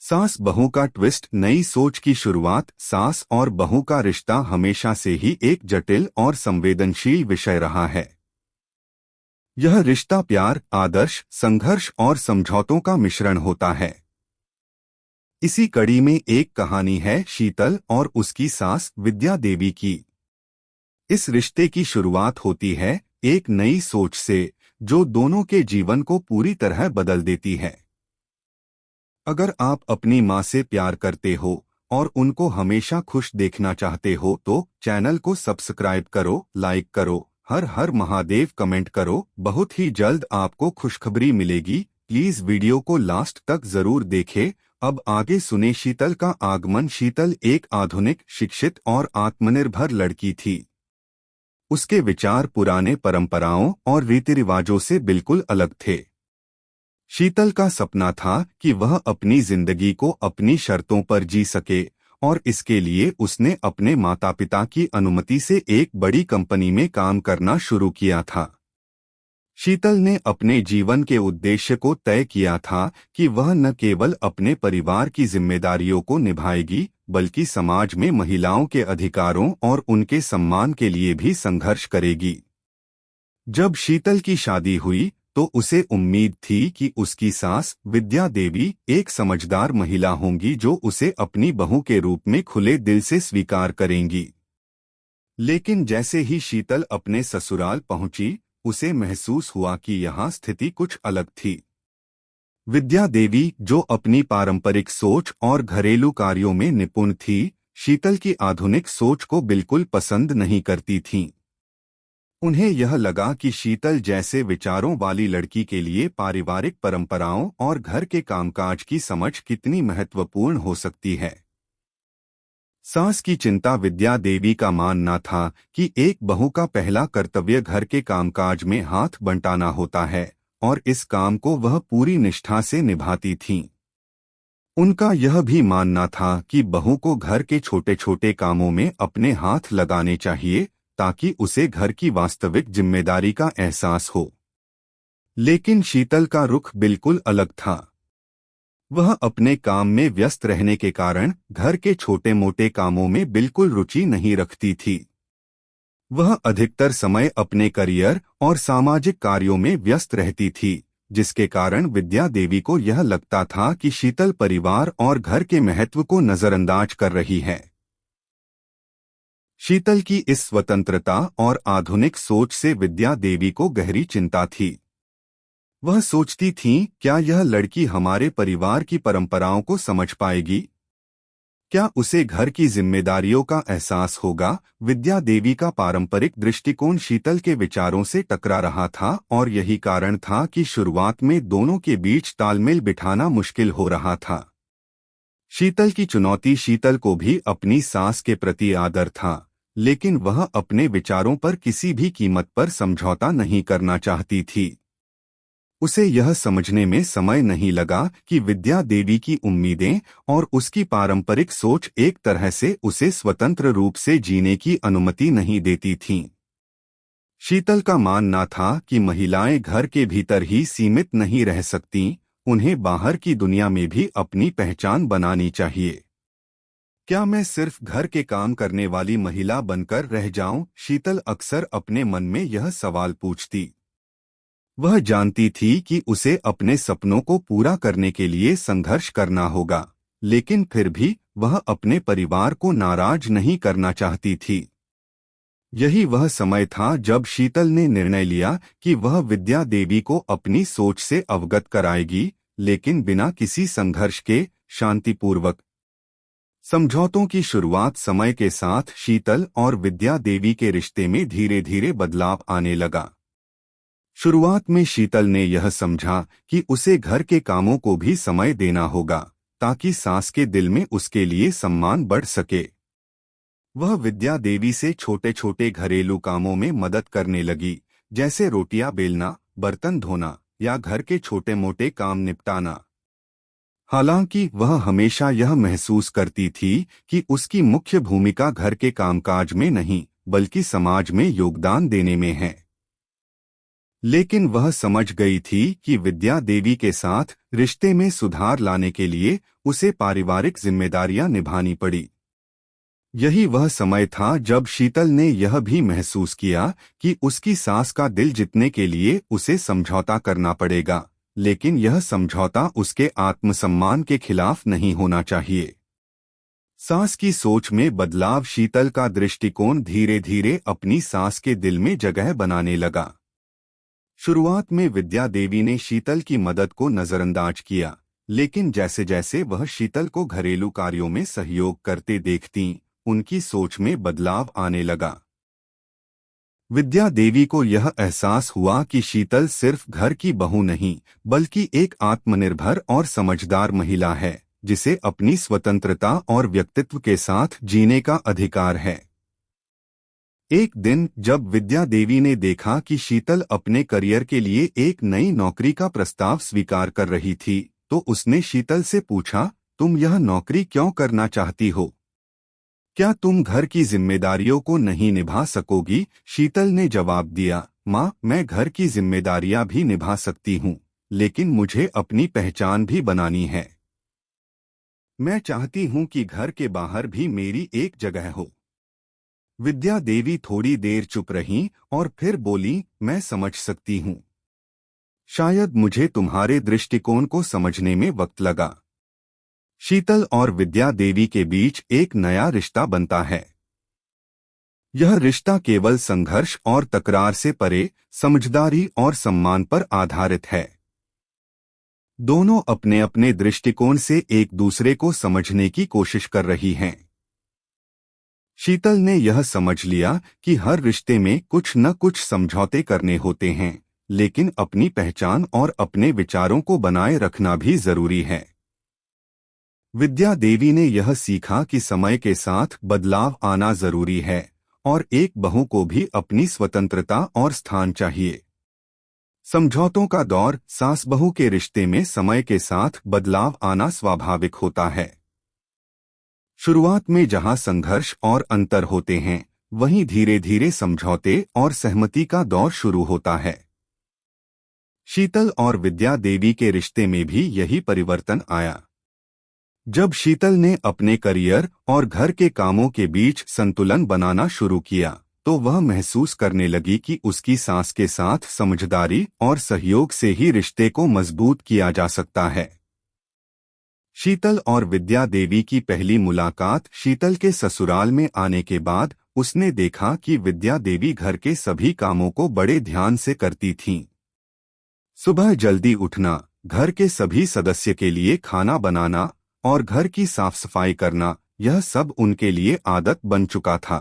सास बहू का ट्विस्ट, नई सोच की शुरुआत। सास और बहू का रिश्ता हमेशा से ही एक जटिल और संवेदनशील विषय रहा है। यह रिश्ता प्यार, आदर्श, संघर्ष और समझौतों का मिश्रण होता है। इसी कड़ी में एक कहानी है शीतल और उसकी सास विद्या देवी की। इस रिश्ते की शुरुआत होती है एक नई सोच से, जो दोनों के जीवन को पूरी तरह बदल देती है। अगर आप अपनी माँ से प्यार करते हो और उनको हमेशा खुश देखना चाहते हो तो चैनल को सब्सक्राइब करो, लाइक करो, हर हर महादेव कमेंट करो। बहुत ही जल्द आपको खुशखबरी मिलेगी। प्लीज वीडियो को लास्ट तक जरूर देखें। अब आगे सुने शीतल का आगमन। शीतल एक आधुनिक, शिक्षित और आत्मनिर्भर लड़की थी। उसके विचार पुराने परंपराओं और रीति रिवाजों से बिल्कुल अलग थे। शीतल का सपना था कि वह अपनी जिंदगी को अपनी शर्तों पर जी सके और इसके लिए उसने अपने माता पिता की अनुमति से एक बड़ी कंपनी में काम करना शुरू किया था। शीतल ने अपने जीवन के उद्देश्य को तय किया था कि वह न केवल अपने परिवार की जिम्मेदारियों को निभाएगी बल्कि समाज में महिलाओं के अधिकारों और उनके सम्मान के लिए भी संघर्ष करेगी। जब शीतल की शादी हुई तो उसे उम्मीद थी कि उसकी सास विद्या देवी एक समझदार महिला होंगी जो उसे अपनी बहू के रूप में खुले दिल से स्वीकार करेंगी। लेकिन जैसे ही शीतल अपने ससुराल पहुंची, उसे महसूस हुआ कि यहाँ स्थिति कुछ अलग थी। विद्या देवी, जो अपनी पारंपरिक सोच और घरेलू कार्यों में निपुण थी, शीतल की आधुनिक सोच को बिल्कुल पसंद नहीं करती थीं। उन्हें यह लगा कि शीतल जैसे विचारों वाली लड़की के लिए पारिवारिक परंपराओं और घर के कामकाज की समझ कितनी महत्वपूर्ण हो सकती है। सास की चिंता। विद्या देवी का मानना था कि एक बहू का पहला कर्तव्य घर के कामकाज में हाथ बंटाना होता है और इस काम को वह पूरी निष्ठा से निभाती थीं। उनका यह भी मानना था कि बहू को घर के छोटे छोटे कामों में अपने हाथ लगाने चाहिए ताकि उसे घर की वास्तविक जिम्मेदारी का एहसास हो। लेकिन शीतल का रुख बिल्कुल अलग था। वह अपने काम में व्यस्त रहने के कारण घर के छोटे मोटे कामों में बिल्कुल रुचि नहीं रखती थी। वह अधिकतर समय अपने करियर और सामाजिक कार्यों में व्यस्त रहती थी, जिसके कारण विद्या देवी को यह लगता था कि शीतल परिवार और घर के महत्व को नजरअंदाज कर रही है। शीतल की इस स्वतंत्रता और आधुनिक सोच से विद्या देवी को गहरी चिंता थी। वह सोचती थीं, क्या यह लड़की हमारे परिवार की परंपराओं को समझ पाएगी? क्या उसे घर की जिम्मेदारियों का एहसास होगा? विद्या देवी का पारंपरिक दृष्टिकोण शीतल के विचारों से टकरा रहा था और यही कारण था कि शुरुआत में दोनों के बीच तालमेल बिठाना मुश्किल हो रहा था। शीतल की चुनौती। शीतल को भी अपनी सास के प्रति आदर था, लेकिन वह अपने विचारों पर किसी भी कीमत पर समझौता नहीं करना चाहती थी। उसे यह समझने में समय नहीं लगा कि विद्या देवी की उम्मीदें और उसकी पारंपरिक सोच एक तरह से उसे स्वतंत्र रूप से जीने की अनुमति नहीं देती थीं। शीतल का मानना था कि महिलाएं घर के भीतर ही सीमित नहीं रह सकतीं, उन्हें बाहर की दुनिया में भी अपनी पहचान बनानी चाहिए। क्या मैं सिर्फ घर के काम करने वाली महिला बनकर रह जाऊं? शीतल अक्सर अपने मन में यह सवाल पूछती। वह जानती थी कि उसे अपने सपनों को पूरा करने के लिए संघर्ष करना होगा, लेकिन फिर भी वह अपने परिवार को नाराज नहीं करना चाहती थी। यही वह समय था जब शीतल ने निर्णय लिया कि वह विद्या देवी को अपनी सोच से अवगत कराएगी, लेकिन बिना किसी संघर्ष के, शांतिपूर्वक। समझौतों की शुरुआत। समय के साथ शीतल और विद्या देवी के रिश्ते में धीरे धीरे बदलाव आने लगा। शुरुआत में शीतल ने यह समझा कि उसे घर के कामों को भी समय देना होगा ताकि सास के दिल में उसके लिए सम्मान बढ़ सके। वह विद्या देवी से छोटे छोटे घरेलू कामों में मदद करने लगी, जैसे रोटियां बेलना, बर्तन धोना या घर के छोटे मोटे काम निपटाना। हालांकि वह हमेशा यह महसूस करती थी कि उसकी मुख्य भूमिका घर के कामकाज में नहीं बल्कि समाज में योगदान देने में है। लेकिन वह समझ गई थी कि विद्या देवी के साथ रिश्ते में सुधार लाने के लिए उसे पारिवारिक जिम्मेदारियां निभानी पड़ी। यही वह समय था जब शीतल ने यह भी महसूस किया कि उसकी सास का दिल जीतने के लिए उसे समझौता करना पड़ेगा, लेकिन यह समझौता उसके आत्मसम्मान के खिलाफ नहीं होना चाहिए। सास की सोच में बदलाव। शीतल का दृष्टिकोण धीरे धीरे अपनी सास के दिल में जगह बनाने लगा। शुरुआत में विद्या देवी ने शीतल की मदद को नजरअंदाज किया, लेकिन जैसे जैसे वह शीतल को घरेलू कार्यों में सहयोग करते देखती, उनकी सोच में बदलाव आने लगा। विद्या देवी को यह एहसास हुआ कि शीतल सिर्फ घर की बहू नहीं, बल्कि एक आत्मनिर्भर और समझदार महिला है, जिसे अपनी स्वतंत्रता और व्यक्तित्व के साथ जीने का अधिकार है। एक दिन जब विद्या देवी ने देखा कि शीतल अपने करियर के लिए एक नई नौकरी का प्रस्ताव स्वीकार कर रही थी, तो उसने शीतल से पूछा, तुम यह नौकरी क्यों करना चाहती हो? क्या तुम घर की जिम्मेदारियों को नहीं निभा सकोगी? शीतल ने जवाब दिया, माँ, मैं घर की जिम्मेदारियां भी निभा सकती हूँ, लेकिन मुझे अपनी पहचान भी बनानी है। मैं चाहती हूँ कि घर के बाहर भी मेरी एक जगह हो। विद्या देवी थोड़ी देर चुप रहीं और फिर बोली, मैं समझ सकती हूँ। शायद मुझे तुम्हारे दृष्टिकोण को समझने में वक्त लगा। शीतल और विद्या देवी के बीच एक नया रिश्ता बनता है। यह रिश्ता केवल संघर्ष और तकरार से परे समझदारी और सम्मान पर आधारित है। दोनों अपने अपने दृष्टिकोण से एक दूसरे को समझने की कोशिश कर रही हैं। शीतल ने यह समझ लिया कि हर रिश्ते में कुछ न कुछ समझौते करने होते हैं, लेकिन अपनी पहचान और अपने विचारों को बनाए रखना भी जरूरी है। विद्या देवी ने यह सीखा कि समय के साथ बदलाव आना जरूरी है और एक बहू को भी अपनी स्वतंत्रता और स्थान चाहिए। समझौतों का दौर। सास बहू के रिश्ते में समय के साथ बदलाव आना स्वाभाविक होता है। शुरुआत में जहां संघर्ष और अंतर होते हैं, वहीं धीरे धीरे समझौते और सहमति का दौर शुरू होता है। शीतल और विद्या देवी के रिश्ते में भी यही परिवर्तन आया। जब शीतल ने अपने करियर और घर के कामों के बीच संतुलन बनाना शुरू किया, तो वह महसूस करने लगी कि उसकी सास के साथ समझदारी और सहयोग से ही रिश्ते को मजबूत किया जा सकता है। शीतल और विद्या देवी की पहली मुलाकात। शीतल के ससुराल में आने के बाद उसने देखा कि विद्या देवी घर के सभी कामों को बड़े ध्यान से करती थीं। सुबह जल्दी उठना, घर के सभी सदस्य के लिए खाना बनाना और घर की साफ सफाई करना, यह सब उनके लिए आदत बन चुका था।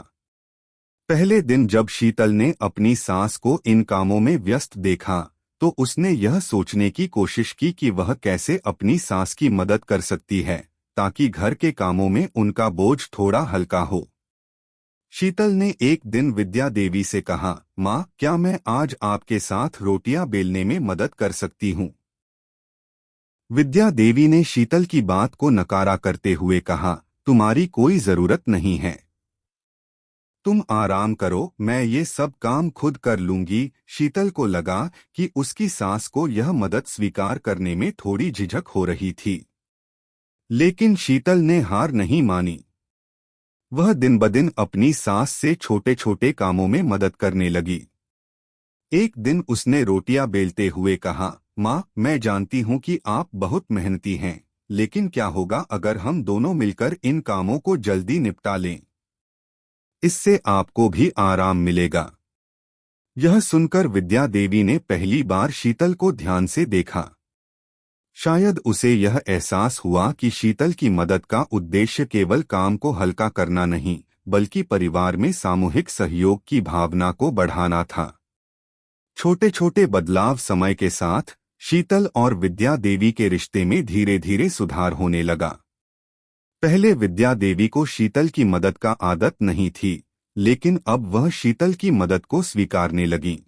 पहले दिन जब शीतल ने अपनी सास को इन कामों में व्यस्त देखा, तो उसने यह सोचने की कोशिश की कि वह कैसे अपनी सास की मदद कर सकती है, ताकि घर के कामों में उनका बोझ थोड़ा हल्का हो। शीतल ने एक दिन विद्या देवी से कहा, माँ, क्या मैं आज आपके साथ रोटियां बेलने में मदद कर सकती हूँ? विद्या देवी ने शीतल की बात को नकारा करते हुए कहा, तुम्हारी कोई जरूरत नहीं है। तुम आराम करो, मैं ये सब काम खुद कर लूंगी। शीतल को लगा कि उसकी सास को यह मदद स्वीकार करने में थोड़ी झिझक हो रही थी, लेकिन शीतल ने हार नहीं मानी। वह दिन ब दिन अपनी सास से छोटे छोटे कामों में मदद करने लगी। एक दिन उसने रोटियां बेलते हुए कहा, माँ, मैं जानती हूँ कि आप बहुत मेहनती हैं, लेकिन क्या होगा अगर हम दोनों मिलकर इन कामों को जल्दी निपटा लें? इससे आपको भी आराम मिलेगा। यह सुनकर विद्या देवी ने पहली बार शीतल को ध्यान से देखा। शायद उसे यह एहसास हुआ कि शीतल की मदद का उद्देश्य केवल काम को हल्का करना नहीं, बल्कि परिवार में सामूहिक सहयोग की भावना को बढ़ाना था। छोटे छोटे बदलाव। समय के साथ शीतल और विद्या देवी के रिश्ते में धीरे धीरे सुधार होने लगा। पहले विद्या देवी को शीतल की मदद का आदत नहीं थी, लेकिन अब वह शीतल की मदद को स्वीकारने लगी।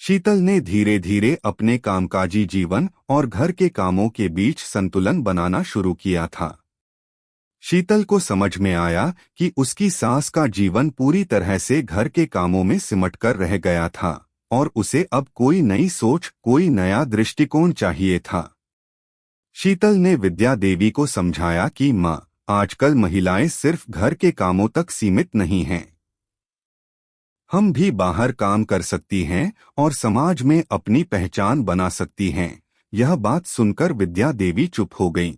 शीतल ने धीरे धीरे अपने कामकाजी जीवन और घर के कामों के बीच संतुलन बनाना शुरू किया था। शीतल को समझ में आया कि उसकी सास का जीवन पूरी तरह से घर के कामों में सिमटकर रह गया था और उसे अब कोई नई सोच, कोई नया दृष्टिकोण चाहिए था। शीतल ने विद्या देवी को समझाया कि माँ, आजकल महिलाएं सिर्फ घर के कामों तक सीमित नहीं हैं। हम भी बाहर काम कर सकती हैं और समाज में अपनी पहचान बना सकती हैं। यह बात सुनकर विद्या देवी चुप हो गईं।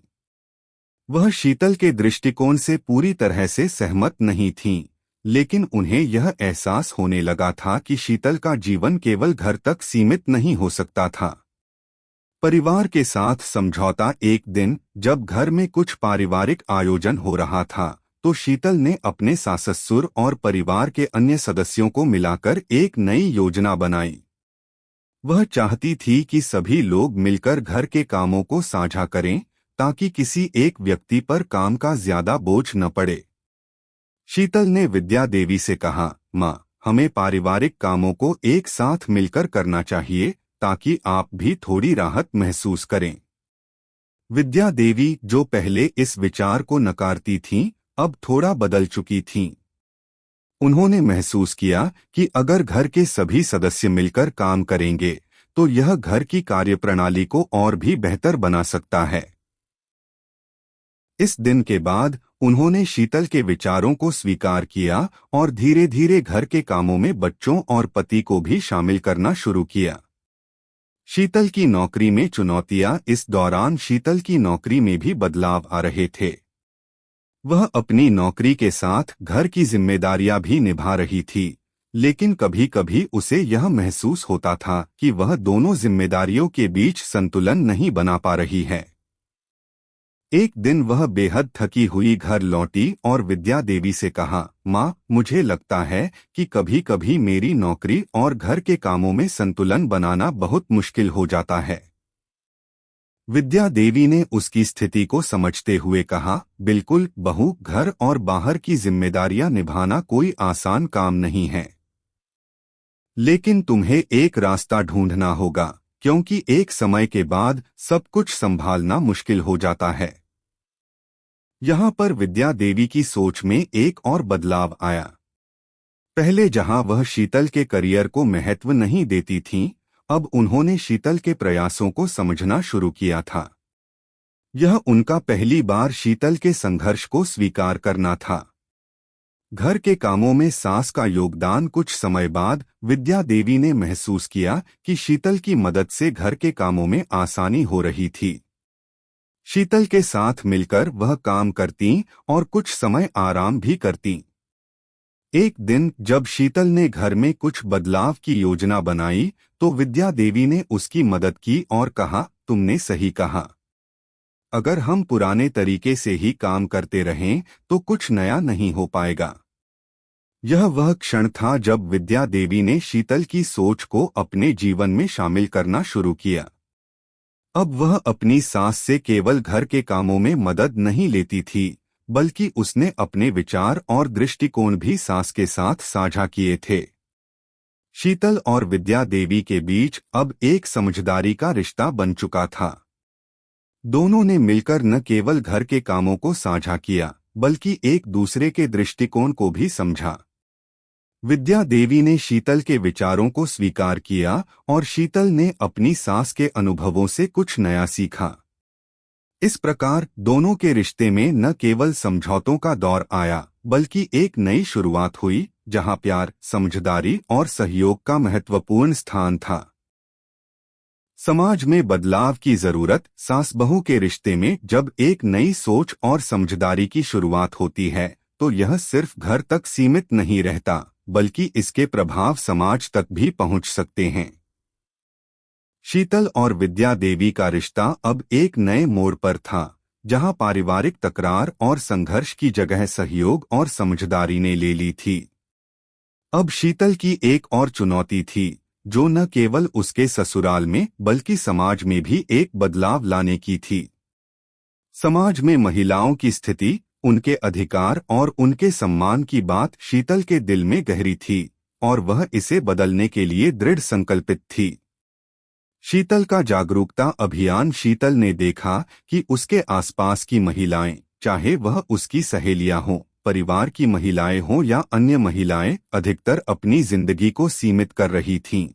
वह शीतल के दृष्टिकोण से पूरी तरह से सहमत नहीं थीं, लेकिन उन्हें यह एहसास होने लगा था कि शीतल का जीवन केवल घर तक सीमित नहीं हो सकता था। परिवार के साथ समझौता। एक दिन जब घर में कुछ पारिवारिक आयोजन हो रहा था, तो शीतल ने अपने सास-ससुर और परिवार के अन्य सदस्यों को मिलाकर एक नई योजना बनाई। वह चाहती थी कि सभी लोग मिलकर घर के कामों को साझा करें, ताकि किसी एक व्यक्ति पर काम का ज्यादा बोझ न पड़े। शीतल ने विद्या देवी से कहा, माँ, हमें पारिवारिक कामों को एक साथ मिलकर करना चाहिए, ताकि आप भी थोड़ी राहत महसूस करें। विद्या देवी, जो पहले इस विचार को नकारती थीं, अब थोड़ा बदल चुकी थीं। उन्होंने महसूस किया कि अगर घर के सभी सदस्य मिलकर काम करेंगे, तो यह घर की कार्यप्रणाली को और भी बेहतर बना सकता है। इस दिन के बाद उन्होंने शीतल के विचारों को स्वीकार किया और धीरे धीरे घर के कामों में बच्चों और पति को भी शामिल करना शुरू किया। शीतल की नौकरी में चुनौतियां। इस दौरान शीतल की नौकरी में भी बदलाव आ रहे थे। वह अपनी नौकरी के साथ घर की जिम्मेदारियां भी निभा रही थी, लेकिन कभी कभी उसे यह महसूस होता था कि वह दोनों जिम्मेदारियों के बीच संतुलन नहीं बना पा रही है। एक दिन वह बेहद थकी हुई घर लौटी और विद्या देवी से कहा, माँ, मुझे लगता है कि कभी कभी मेरी नौकरी और घर के कामों में संतुलन बनाना बहुत मुश्किल हो जाता है। विद्या देवी ने उसकी स्थिति को समझते हुए कहा, बिल्कुल बहू, घर और बाहर की जिम्मेदारियां निभाना कोई आसान काम नहीं है। लेकिन तुम्हें एक रास्ता ढूंढना होगा, क्योंकि एक समय के बाद सब कुछ संभालना मुश्किल हो जाता है। यहाँ पर विद्या देवी की सोच में एक और बदलाव आया। पहले जहाँ वह शीतल के करियर को महत्व नहीं देती थीं, अब उन्होंने शीतल के प्रयासों को समझना शुरू किया था। यह उनका पहली बार शीतल के संघर्ष को स्वीकार करना था। घर के कामों में सास का योगदान। कुछ समय बाद विद्या देवी ने महसूस किया कि शीतल की मदद से घर के कामों में आसानी हो रही थी। शीतल के साथ मिलकर वह काम करती और कुछ समय आराम भी करती। एक दिन जब शीतल ने घर में कुछ बदलाव की योजना बनाई, तो विद्या देवी ने उसकी मदद की और कहा, तुमने सही कहा। अगर हम पुराने तरीके से ही काम करते रहें, तो कुछ नया नहीं हो पाएगा। यह वह क्षण था जब विद्या देवी ने शीतल की सोच को अपने जीवन में शामिल करना शुरू किया। अब वह अपनी सास से केवल घर के कामों में मदद नहीं लेती थी, बल्कि उसने अपने विचार और दृष्टिकोण भी सास के साथ साझा किए थे। शीतल और विद्या देवी के बीच अब एक समझदारी का रिश्ता बन चुका था। दोनों ने मिलकर न केवल घर के कामों को साझा किया, बल्कि एक दूसरे के दृष्टिकोण को भी समझा। विद्या देवी ने शीतल के विचारों को स्वीकार किया और शीतल ने अपनी सास के अनुभवों से कुछ नया सीखा। इस प्रकार दोनों के रिश्ते में न केवल समझौतों का दौर आया, बल्कि एक नई शुरुआत हुई, जहां प्यार, समझदारी और सहयोग का महत्वपूर्ण स्थान था। समाज में बदलाव की जरूरत। सास बहू के रिश्ते में जब एक नई सोच और समझदारी की शुरुआत होती है, तो यह सिर्फ घर तक सीमित नहीं रहता, बल्कि इसके प्रभाव समाज तक भी पहुंच सकते हैं। शीतल और विद्या देवी का रिश्ता अब एक नए मोड़ पर था, जहां पारिवारिक तकरार और संघर्ष की जगह सहयोग और समझदारी ने ले ली थी। अब शीतल की एक और चुनौती थी, जो न केवल उसके ससुराल में बल्कि समाज में भी एक बदलाव लाने की थी। समाज में महिलाओं की स्थिति, उनके अधिकार और उनके सम्मान की बात शीतल के दिल में गहरी थी, और वह इसे बदलने के लिए दृढ़ संकल्पित थी। शीतल का जागरूकता अभियान। शीतल ने देखा कि उसके आसपास की महिलाएं, चाहे वह उसकी सहेलियां हों, परिवार की महिलाएं हों या अन्य महिलाएं, अधिकतर अपनी जिंदगी को सीमित कर रही थीं।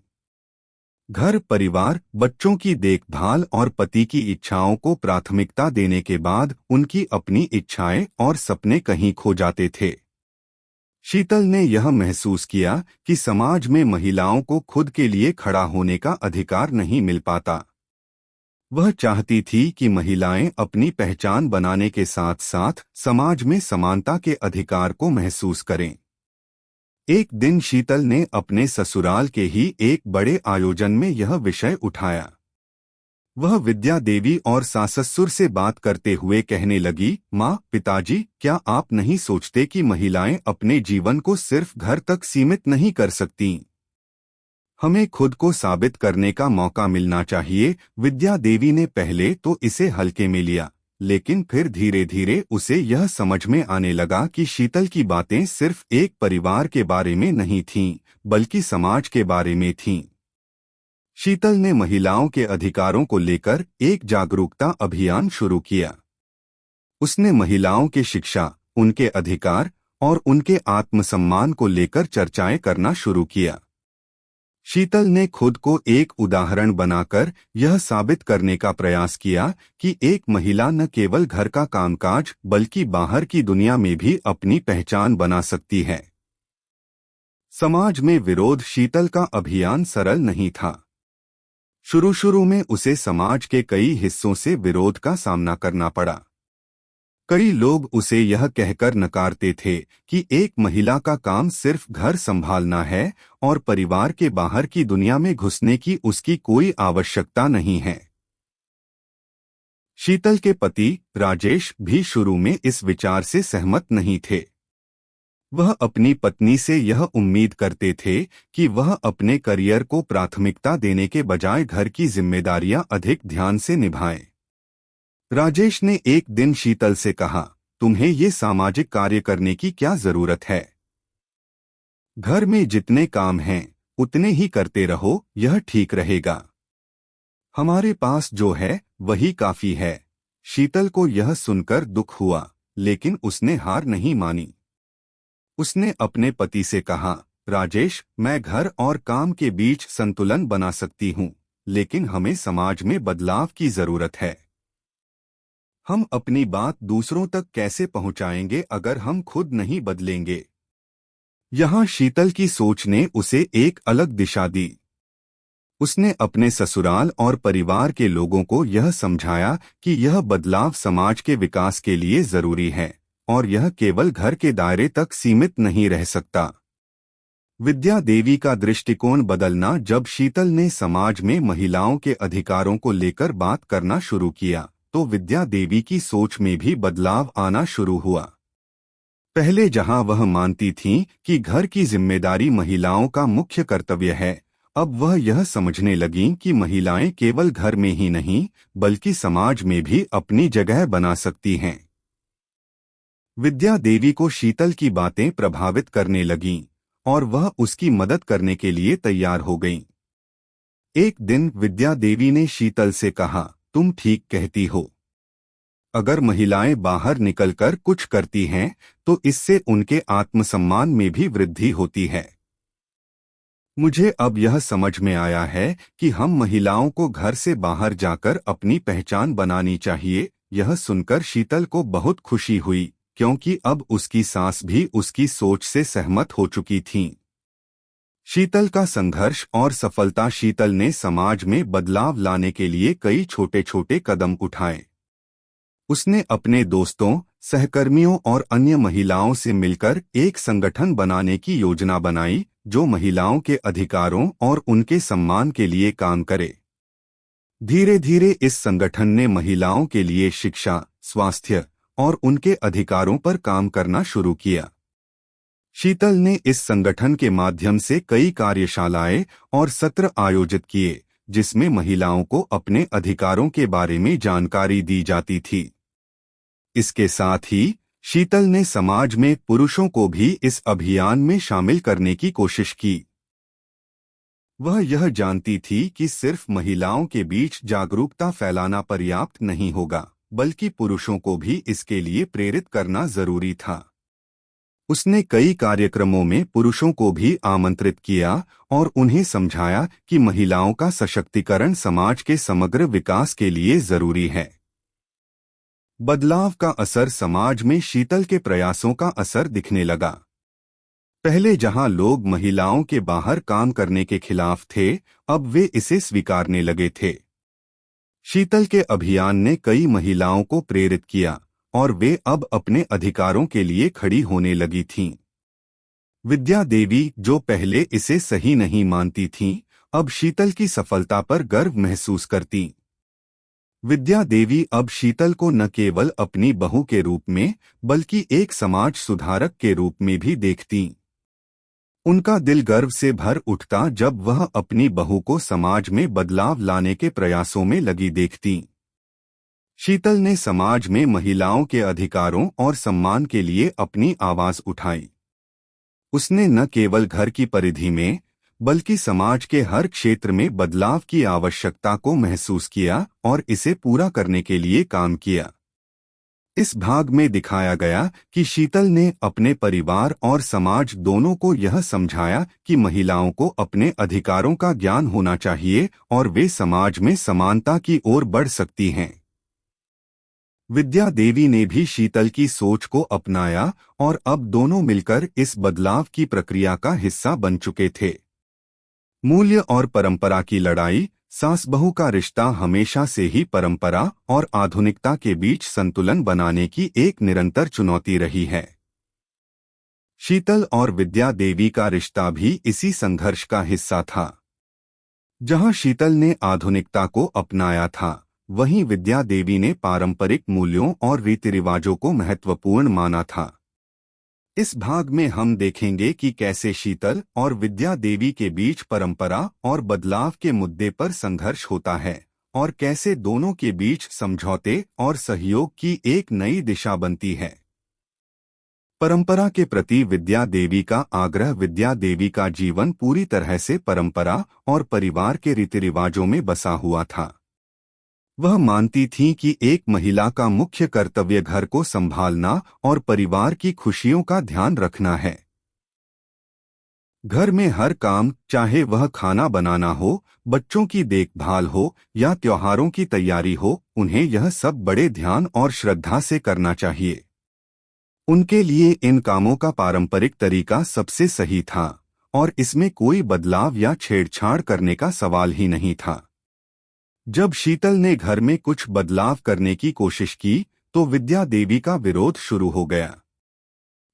घर, परिवार, बच्चों की देखभाल और पति की इच्छाओं को प्राथमिकता देने के बाद उनकी अपनी इच्छाएं और सपने कहीं खो जाते थे। शीतल ने यह महसूस किया कि समाज में महिलाओं को खुद के लिए खड़ा होने का अधिकार नहीं मिल पाता। वह चाहती थी कि महिलाएं अपनी पहचान बनाने के साथ साथ समाज में समानता के अधिकार को महसूस करें। एक दिन शीतल ने अपने ससुराल के ही एक बड़े आयोजन में यह विषय उठाया। वह विद्या देवी और सास-ससुर से बात करते हुए कहने लगी, माँ, पिताजी, क्या आप नहीं सोचते कि महिलाएं अपने जीवन को सिर्फ घर तक सीमित नहीं कर सकतीं? हमें खुद को साबित करने का मौका मिलना चाहिए। विद्या देवी ने पहले तो इसे हल्के में लिया, लेकिन फिर धीरे धीरे उसे यह समझ में आने लगा कि शीतल की बातें सिर्फ एक परिवार के बारे में नहीं थीं, बल्कि समाज के बारे में थीं। शीतल ने महिलाओं के अधिकारों को लेकर एक जागरूकता अभियान शुरू किया। उसने महिलाओं की शिक्षा, उनके अधिकार और उनके आत्मसम्मान को लेकर चर्चाएं करना शुरू किया। शीतल ने खुद को एक उदाहरण बनाकर यह साबित करने का प्रयास किया कि एक महिला न केवल घर का कामकाज बल्कि बाहर की दुनिया में भी अपनी पहचान बना सकती है। समाज में विरोध। शीतल का अभियान सरल नहीं था। शुरू में उसे समाज के कई हिस्सों से विरोध का सामना करना पड़ा। कई लोग उसे यह कहकर नकारते थे कि एक महिला का काम सिर्फ घर संभालना है और परिवार के बाहर की दुनिया में घुसने की उसकी कोई आवश्यकता नहीं है। शीतल के पति राजेश भी शुरू में इस विचार से सहमत नहीं थे। वह अपनी पत्नी से यह उम्मीद करते थे कि वह अपने करियर को प्राथमिकता देने के बजाय घर की जिम्मेदारियां अधिक ध्यान से निभाए। राजेश ने एक दिन शीतल से कहा, तुम्हें ये सामाजिक कार्य करने की क्या जरूरत है? घर में जितने काम हैं उतने ही करते रहो, यह ठीक रहेगा। हमारे पास जो है वही काफी है। शीतल को यह सुनकर दुख हुआ, लेकिन उसने हार नहीं मानी। उसने अपने पति से कहा, राजेश, मैं घर और काम के बीच संतुलन बना सकती हूँ, लेकिन हमें समाज में बदलाव की जरूरत है। हम अपनी बात दूसरों तक कैसे पहुंचाएंगे अगर हम खुद नहीं बदलेंगे? यहाँ शीतल की सोच ने उसे एक अलग दिशा दी। उसने अपने ससुराल और परिवार के लोगों को यह समझाया कि यह बदलाव समाज के विकास के लिए जरूरी है और यह केवल घर के दायरे तक सीमित नहीं रह सकता। विद्या देवी का दृष्टिकोण बदलना। जब शीतल ने समाज में महिलाओं के अधिकारों को लेकर बात करना शुरू किया, तो विद्या देवी की सोच में भी बदलाव आना शुरू हुआ। पहले जहां वह मानती थीं कि घर की जिम्मेदारी महिलाओं का मुख्य कर्तव्य है, अब वह यह समझने लगीं कि महिलाएं केवल घर में ही नहीं, बल्कि समाज में भी अपनी जगह बना सकती हैं। विद्या देवी को शीतल की बातें प्रभावित करने लगीं और वह उसकी मदद करने के लिए तैयार हो गईं। एक दिन विद्या देवी ने शीतल से कहा, तुम ठीक कहती हो। अगर महिलाएं बाहर निकलकर कुछ करती हैं, तो इससे उनके आत्मसम्मान में भी वृद्धि होती है। मुझे अब यह समझ में आया है कि हम महिलाओं को घर से बाहर जाकर अपनी पहचान बनानी चाहिए। यह सुनकर शीतल को बहुत खुशी हुई, क्योंकि अब उसकी सास भी उसकी सोच से सहमत हो चुकी थीं। शीतल का संघर्ष और सफलता। शीतल ने समाज में बदलाव लाने के लिए कई छोटे छोटे कदम उठाए। उसने अपने दोस्तों, सहकर्मियों और अन्य महिलाओं से मिलकर एक संगठन बनाने की योजना बनाई, जो महिलाओं के अधिकारों और उनके सम्मान के लिए काम करे। धीरे धीरे इस संगठन ने महिलाओं के लिए शिक्षा, स्वास्थ्य और उनके अधिकारों पर काम करना शुरू किया। शीतल ने इस संगठन के माध्यम से कई कार्यशालाएं और सत्र आयोजित किए, जिसमें महिलाओं को अपने अधिकारों के बारे में जानकारी दी जाती थी। इसके साथ ही शीतल ने समाज में पुरुषों को भी इस अभियान में शामिल करने की कोशिश की। वह यह जानती थी कि सिर्फ महिलाओं के बीच जागरूकता फैलाना पर्याप्त नहीं होगा, बल्कि पुरुषों को भी इसके लिए प्रेरित करना जरूरी था। उसने कई कार्यक्रमों में पुरुषों को भी आमंत्रित किया और उन्हें समझाया कि महिलाओं का सशक्तिकरण समाज के समग्र विकास के लिए जरूरी है। बदलाव का असर समाज में शीतल के प्रयासों का असर दिखने लगा। पहले जहां लोग महिलाओं के बाहर काम करने के खिलाफ थे, अब वे इसे स्वीकारने लगे थे। शीतल के अभियान ने कई महिलाओं को प्रेरित किया और वे अब अपने अधिकारों के लिए खड़ी होने लगी थीं। विद्या देवी, जो पहले इसे सही नहीं मानती थीं, अब शीतल की सफलता पर गर्व महसूस करतीं। विद्या देवी अब शीतल को न केवल अपनी बहू के रूप में बल्कि एक समाज सुधारक के रूप में भी देखतीं। उनका दिल गर्व से भर उठता जब वह अपनी बहू को समाज में बदलाव लाने के प्रयासों में लगी देखतीं। शीतल ने समाज में महिलाओं के अधिकारों और सम्मान के लिए अपनी आवाज उठाई। उसने न केवल घर की परिधि में बल्कि समाज के हर क्षेत्र में बदलाव की आवश्यकता को महसूस किया और इसे पूरा करने के लिए काम किया। इस भाग में दिखाया गया कि शीतल ने अपने परिवार और समाज दोनों को यह समझाया कि महिलाओं को अपने अधिकारों का ज्ञान होना चाहिए और वे समाज में समानता की ओर बढ़ सकती हैं। विद्या देवी ने भी शीतल की सोच को अपनाया और अब दोनों मिलकर इस बदलाव की प्रक्रिया का हिस्सा बन चुके थे। मूल्य और परंपरा की लड़ाई। सास बहू का रिश्ता हमेशा से ही परंपरा और आधुनिकता के बीच संतुलन बनाने की एक निरंतर चुनौती रही है। शीतल और विद्या देवी का रिश्ता भी इसी संघर्ष का हिस्सा था। जहां शीतल ने आधुनिकता को अपनाया था, वहीं विद्या देवी ने पारंपरिक मूल्यों और रीति रिवाजों को महत्वपूर्ण माना था। इस भाग में हम देखेंगे कि कैसे शीतल और विद्या देवी के बीच परंपरा और बदलाव के मुद्दे पर संघर्ष होता है और कैसे दोनों के बीच समझौते और सहयोग की एक नई दिशा बनती है। परंपरा के प्रति विद्या देवी का आग्रह। विद्या देवी का जीवन पूरी तरह से परंपरा और परिवार के रीति रिवाजों में बसा हुआ था। वह मानती थीं कि एक महिला का मुख्य कर्तव्य घर को संभालना और परिवार की खुशियों का ध्यान रखना है। घर में हर काम, चाहे वह खाना बनाना हो, बच्चों की देखभाल हो या त्योहारों की तैयारी हो, उन्हें यह सब बड़े ध्यान और श्रद्धा से करना चाहिए। उनके लिए इन कामों का पारंपरिक तरीका सबसे सही था और इसमें कोई बदलाव या छेड़छाड़ करने का सवाल ही नहीं था। जब शीतल ने घर में कुछ बदलाव करने की कोशिश की तो विद्या देवी का विरोध शुरू हो गया।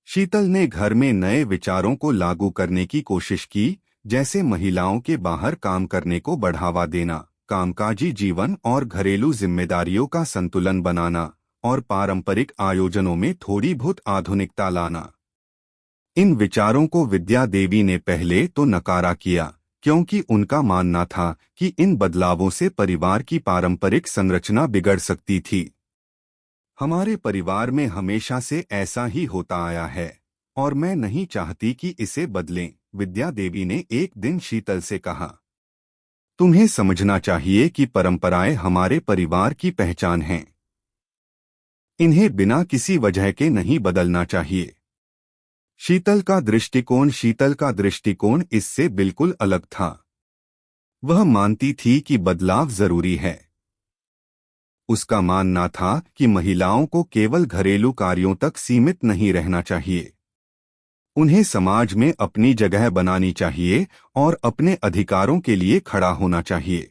शीतल ने घर में नए विचारों को लागू करने की कोशिश की, जैसे महिलाओं के बाहर काम करने को बढ़ावा देना, कामकाजी जीवन और घरेलू जिम्मेदारियों का संतुलन बनाना और पारंपरिक आयोजनों में थोड़ी बहुत आधुनिकता लाना। इन विचारों को विद्या देवी ने पहले तो नकारा किया, क्योंकि उनका मानना था कि इन बदलावों से परिवार की पारंपरिक संरचना बिगड़ सकती थी। हमारे परिवार में हमेशा से ऐसा ही होता आया है और मैं नहीं चाहती कि इसे बदलें, विद्या देवी ने एक दिन शीतल से कहा। तुम्हें समझना चाहिए कि परंपराएं हमारे परिवार की पहचान हैं। इन्हें बिना किसी वजह के नहीं बदलना चाहिए। शीतल का दृष्टिकोण इससे बिल्कुल अलग था। वह मानती थी कि बदलाव जरूरी है। उसका मानना था कि महिलाओं को केवल घरेलू कार्यों तक सीमित नहीं रहना चाहिए। उन्हें समाज में अपनी जगह बनानी चाहिए और अपने अधिकारों के लिए खड़ा होना चाहिए।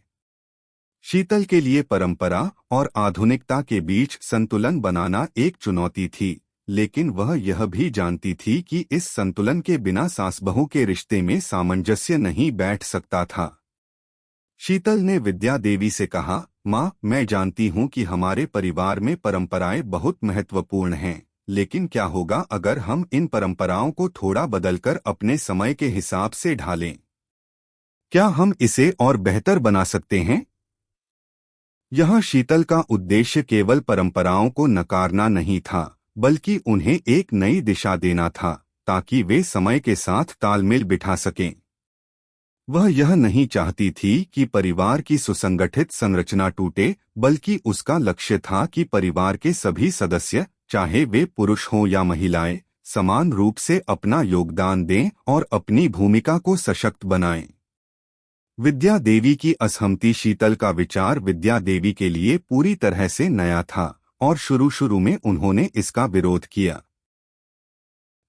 शीतल के लिए परंपरा और आधुनिकता के बीच संतुलन बनाना एक चुनौती थी, लेकिन वह यह भी जानती थी कि इस संतुलन के बिना सास बहू के रिश्ते में सामंजस्य नहीं बैठ सकता था। शीतल ने विद्या देवी से कहा, माँ, मैं जानती हूँ कि हमारे परिवार में परंपराएं बहुत महत्वपूर्ण हैं, लेकिन क्या होगा अगर हम इन परंपराओं को थोड़ा बदलकर अपने समय के हिसाब से ढालें? क्या हम इसे और बेहतर बना सकते हैं? यहाँ शीतल का उद्देश्य केवल परंपराओं को नकारना नहीं था, बल्कि उन्हें एक नई दिशा देना था ताकि वे समय के साथ तालमेल बिठा सकें। वह यह नहीं चाहती थी कि परिवार की सुसंगठित संरचना टूटे, बल्कि उसका लक्ष्य था कि परिवार के सभी सदस्य, चाहे वे पुरुष हों या महिलाएं, समान रूप से अपना योगदान दें और अपनी भूमिका को सशक्त बनाएं। विद्या देवी की असहमति। शीतल का विचार विद्या देवी के लिए पूरी तरह से नया था और शुरू में उन्होंने इसका विरोध किया।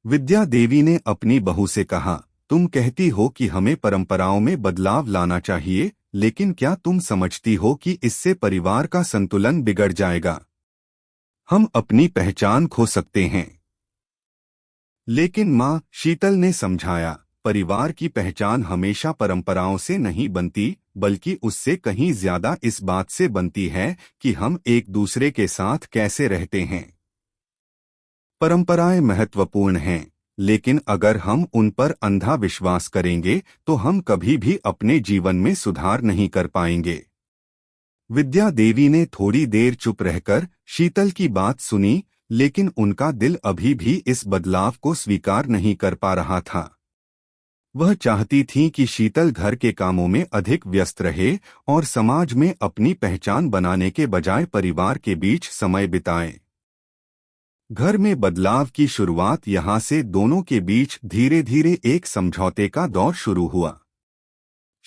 विद्या देवी ने अपनी बहू से कहा, तुम कहती हो कि हमें परंपराओं में बदलाव लाना चाहिए, लेकिन क्या तुम समझती हो कि इससे परिवार का संतुलन बिगड़ जाएगा? हम अपनी पहचान खो सकते हैं। लेकिन माँ, शीतल ने समझाया, परिवार की पहचान हमेशा परंपराओं से नहीं बनती, बल्कि उससे कहीं ज्यादा इस बात से बनती है कि हम एक दूसरे के साथ कैसे रहते हैं। परंपराएं महत्वपूर्ण हैं, लेकिन अगर हम उन पर अंधा विश्वास करेंगे तो हम कभी भी अपने जीवन में सुधार नहीं कर पाएंगे। विद्या देवी ने थोड़ी देर चुप रहकर शीतल की बात सुनी, लेकिन उनका दिल अभी भी इस बदलाव को स्वीकार नहीं कर पा रहा था। वह चाहती थीं कि शीतल घर के कामों में अधिक व्यस्त रहे और समाज में अपनी पहचान बनाने के बजाय परिवार के बीच समय बिताए। घर में बदलाव की शुरुआत यहाँ से दोनों के बीच धीरे धीरे एक समझौते का दौर शुरू हुआ।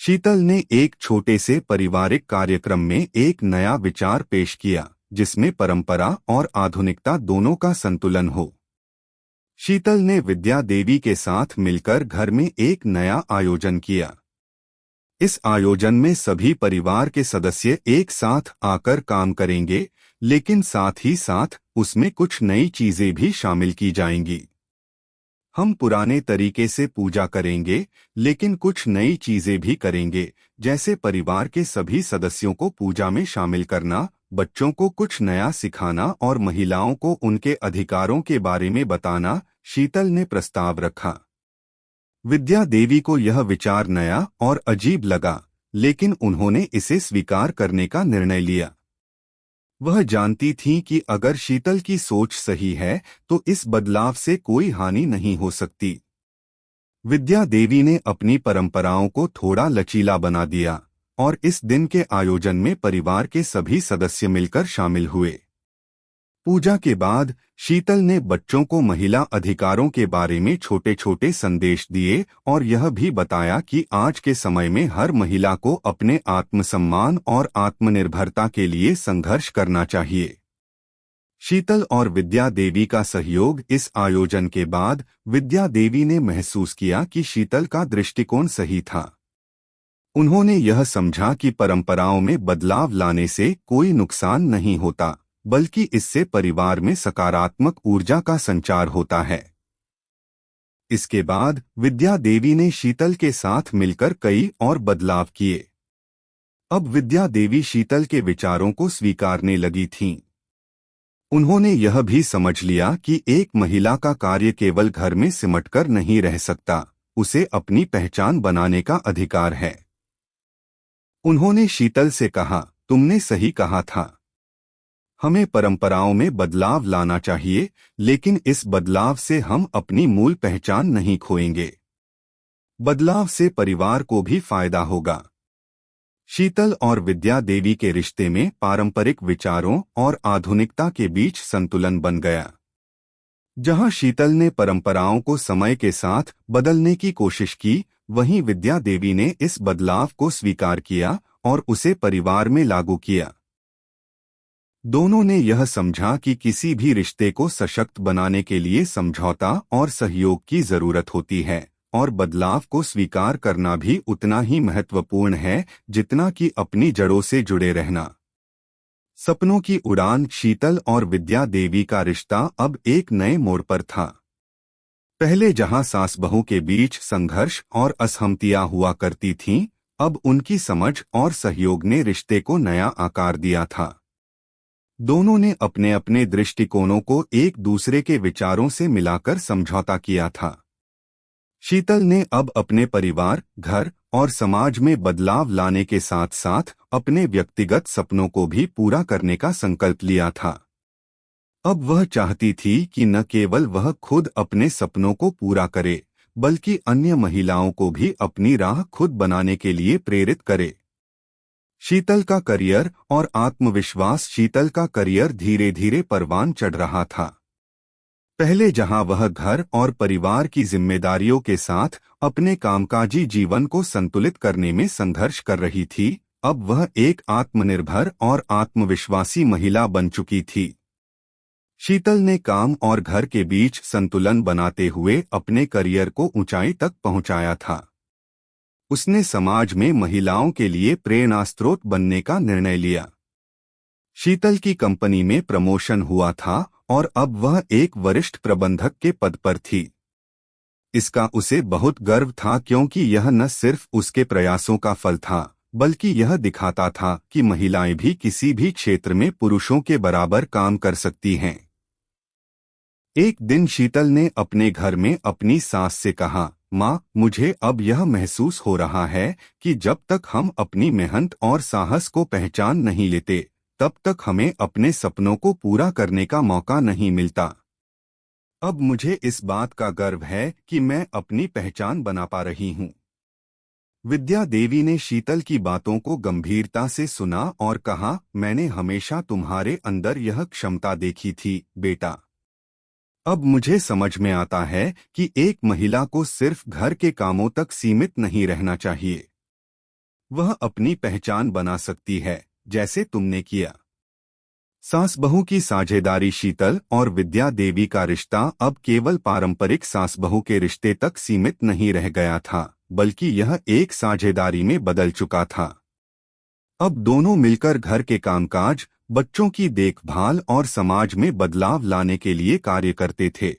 शीतल ने एक छोटे से पारिवारिक कार्यक्रम में एक नया विचार पेश किया, जिसमें परंपरा और आधुनिकता दोनों का संतुलन हो। शीतल ने विद्या देवी के साथ मिलकर घर में एक नया आयोजन किया। इस आयोजन में सभी परिवार के सदस्य एक साथ आकर काम करेंगे, लेकिन साथ ही साथ उसमें कुछ नई चीजें भी शामिल की जाएंगी। हम पुराने तरीके से पूजा करेंगे, लेकिन कुछ नई चीजें भी करेंगे, जैसे परिवार के सभी सदस्यों को पूजा में शामिल करना, बच्चों को कुछ नया सिखाना और महिलाओं को उनके अधिकारों के बारे में बताना। शीतल ने प्रस्ताव रखा। विद्या देवी को यह विचार नया और अजीब लगा, लेकिन उन्होंने इसे स्वीकार करने का निर्णय लिया। वह जानती थीं कि अगर शीतल की सोच सही है तो इस बदलाव से कोई हानि नहीं हो सकती। विद्या देवी ने अपनी परंपराओं को थोड़ा लचीला बना दिया और इस दिन के आयोजन में परिवार के सभी सदस्य मिलकर शामिल हुए। पूजा के बाद शीतल ने बच्चों को महिला अधिकारों के बारे में छोटे छोटे संदेश दिए और यह भी बताया कि आज के समय में हर महिला को अपने आत्मसम्मान और आत्मनिर्भरता के लिए संघर्ष करना चाहिए। शीतल और विद्या देवी का सहयोग। इस आयोजन के बाद विद्या देवी ने महसूस किया कि शीतल का दृष्टिकोण सही था। उन्होंने यह समझा कि परंपराओं में बदलाव लाने से कोई नुकसान नहीं होता, बल्कि इससे परिवार में सकारात्मक ऊर्जा का संचार होता है। इसके बाद विद्या देवी ने शीतल के साथ मिलकर कई और बदलाव किए। अब विद्या देवी शीतल के विचारों को स्वीकारने लगी थीं। उन्होंने यह भी समझ लिया कि एक महिला का कार्य केवल घर में सिमटकर नहीं रह सकता, उसे अपनी पहचान बनाने का अधिकार है। उन्होंने शीतल से कहा, तुमने सही कहा था, हमें परंपराओं में बदलाव लाना चाहिए, लेकिन इस बदलाव से हम अपनी मूल पहचान नहीं खोएंगे। बदलाव से परिवार को भी फायदा होगा। शीतल और विद्या देवी के रिश्ते में पारंपरिक विचारों और आधुनिकता के बीच संतुलन बन गया। जहां शीतल ने परंपराओं को समय के साथ बदलने की कोशिश की, वहीं विद्या देवी ने इस बदलाव को स्वीकार किया और उसे परिवार में लागू किया। दोनों ने यह समझा कि किसी भी रिश्ते को सशक्त बनाने के लिए समझौता और सहयोग की जरूरत होती है, और बदलाव को स्वीकार करना भी उतना ही महत्वपूर्ण है जितना कि अपनी जड़ों से जुड़े रहना। सपनों की उड़ान। शीतल और विद्या देवी का रिश्ता अब एक नए मोड़ पर था। पहले जहां सास बहू के बीच संघर्ष और असहमतियां हुआ करती थीं, अब उनकी समझ और सहयोग ने रिश्ते को नया आकार दिया था। दोनों ने अपने अपने दृष्टिकोणों को एक दूसरे के विचारों से मिलाकर समझौता किया था। शीतल ने अब अपने परिवार, घर और समाज में बदलाव लाने के साथ साथ अपने व्यक्तिगत सपनों को भी पूरा करने का संकल्प लिया था। अब वह चाहती थी कि न केवल वह खुद अपने सपनों को पूरा करे, बल्कि अन्य महिलाओं को भी अपनी राह खुद बनाने के लिए प्रेरित करे। शीतल का करियर और आत्मविश्वास। शीतल का करियर धीरे धीरे परवान चढ़ रहा था। पहले जहां वह घर और परिवार की जिम्मेदारियों के साथ अपने कामकाजी जीवन को संतुलित करने में संघर्ष कर रही थी, अब वह एक आत्मनिर्भर और आत्मविश्वासी महिला बन चुकी थी। शीतल ने काम और घर के बीच संतुलन बनाते हुए अपने करियर को ऊंचाई तक पहुंचाया था। उसने समाज में महिलाओं के लिए प्रेरणा स्रोत बनने का निर्णय लिया। शीतल की कंपनी में प्रमोशन हुआ था और अब वह एक वरिष्ठ प्रबंधक के पद पर थी। इसका उसे बहुत गर्व था, क्योंकि यह न सिर्फ उसके प्रयासों का फल था, बल्कि यह दिखाता था कि महिलाएं भी किसी भी क्षेत्र में पुरुषों के बराबर काम कर सकती हैं। एक दिन शीतल ने अपने घर में अपनी सास से कहा, माँ, मुझे अब यह महसूस हो रहा है कि जब तक हम अपनी मेहनत और साहस को पहचान नहीं लेते, तब तक हमें अपने सपनों को पूरा करने का मौका नहीं मिलता। अब मुझे इस बात का गर्व है कि मैं अपनी पहचान बना पा रही हूँ। विद्या देवी ने शीतल की बातों को गंभीरता से सुना और कहा, मैंने हमेशा तुम्हारे अंदर यह क्षमता देखी थी, बेटा। अब मुझे समझ में आता है कि एक महिला को सिर्फ घर के कामों तक सीमित नहीं रहना चाहिए। वह अपनी पहचान बना सकती है, जैसे तुमने किया। सास बहू की साझेदारी। शीतल और विद्या देवी का रिश्ता अब केवल पारंपरिक सास बहू के रिश्ते तक सीमित नहीं रह गया था, बल्कि यह एक साझेदारी में बदल चुका था। अब दोनों मिलकर घर के कामकाज, बच्चों की देखभाल और समाज में बदलाव लाने के लिए कार्य करते थे।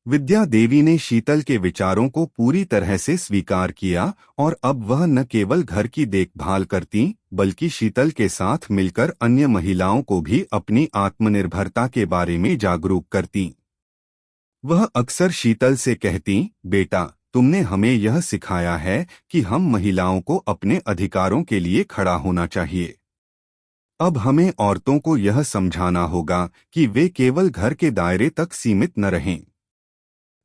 विद्या देवी ने शीतल के विचारों को पूरी तरह से स्वीकार किया और अब वह न केवल घर की देखभाल करती, बल्कि शीतल के साथ मिलकर अन्य महिलाओं को भी अपनी आत्मनिर्भरता के बारे में जागरूक करती। वह अक्सर शीतल से कहती, बेटा, तुमने हमें यह सिखाया है कि हम महिलाओं को अपने अधिकारों के लिए खड़ा होना चाहिए। अब हमें औरतों को यह समझाना होगा कि वे केवल घर के दायरे तक सीमित न रहें।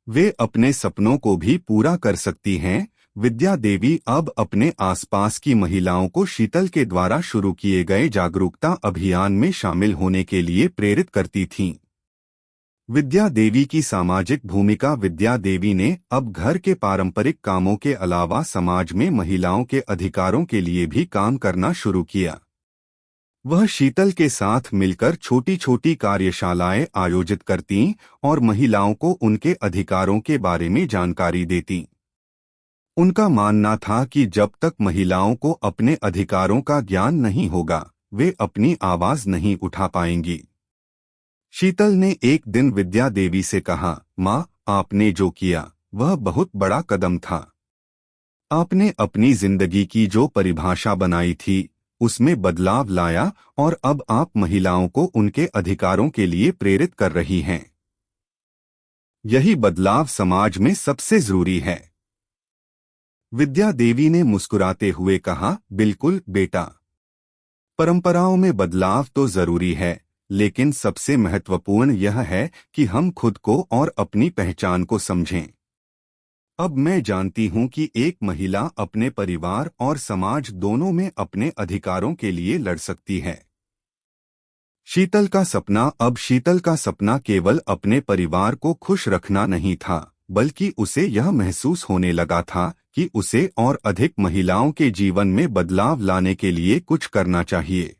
वे अपने सपनों को भी पूरा कर सकती हैं। विद्या देवी अब अपने आसपास की महिलाओं को शीतल के द्वारा शुरू किए गए जागरूकता अभियान में शामिल होने के लिए प्रेरित करती थीं। विद्या देवी की सामाजिक भूमिका। विद्या देवी ने अब घर के पारंपरिक कामों के अलावा समाज में महिलाओं के अधिकारों के लिए भी काम करना शुरू किया। वह शीतल के साथ मिलकर छोटी छोटी कार्यशालाएं आयोजित करती और महिलाओं को उनके अधिकारों के बारे में जानकारी देती। उनका मानना था कि जब तक महिलाओं को अपने अधिकारों का ज्ञान नहीं होगा, वे अपनी आवाज नहीं उठा पाएंगी। शीतल ने एक दिन विद्या देवी से कहा, माँ, आपने जो किया वह बहुत बड़ा कदम था। आपने अपनी जिंदगी की जो परिभाषा बनाई थी, उसमें बदलाव लाया और अब आप महिलाओं को उनके अधिकारों के लिए प्रेरित कर रही हैं। यही बदलाव समाज में सबसे जरूरी है। विद्या देवी ने मुस्कुराते हुए कहा, बिल्कुल बेटा। परंपराओं में बदलाव तो जरूरी है, लेकिन सबसे महत्वपूर्ण यह है कि हम खुद को और अपनी पहचान को समझें। अब मैं जानती हूं कि एक महिला अपने परिवार और समाज दोनों में अपने अधिकारों के लिए लड़ सकती है। शीतल का सपना केवल अपने परिवार को खुश रखना नहीं था, बल्कि उसे यह महसूस होने लगा था कि उसे और अधिक महिलाओं के जीवन में बदलाव लाने के लिए कुछ करना चाहिए।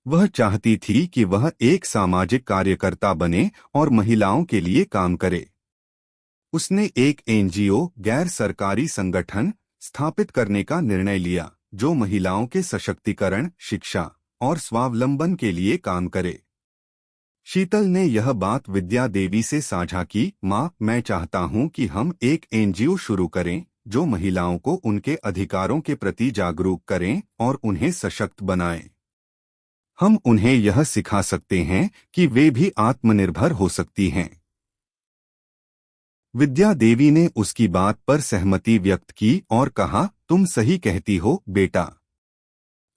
वह चाहती थी कि वह एक सामाजिक कार्यकर्ता बने और महिलाओं के लिए काम करे। उसने एक एनजीओ, गैर सरकारी संगठन स्थापित करने का निर्णय लिया, जो महिलाओं के सशक्तिकरण, शिक्षा और स्वावलंबन के लिए काम करे। शीतल ने यह बात विद्या देवी से साझा की, माँ, मैं चाहता हूँ कि हम एक एनजीओ शुरू करें जो महिलाओं को उनके अधिकारों के प्रति जागरूक करें और उन्हें सशक्त बनाएं। हम उन्हें यह सिखा सकते हैं कि वे भी आत्मनिर्भर हो सकती हैं। विद्या देवी ने उसकी बात पर सहमति व्यक्त की और कहा, तुम सही कहती हो बेटा।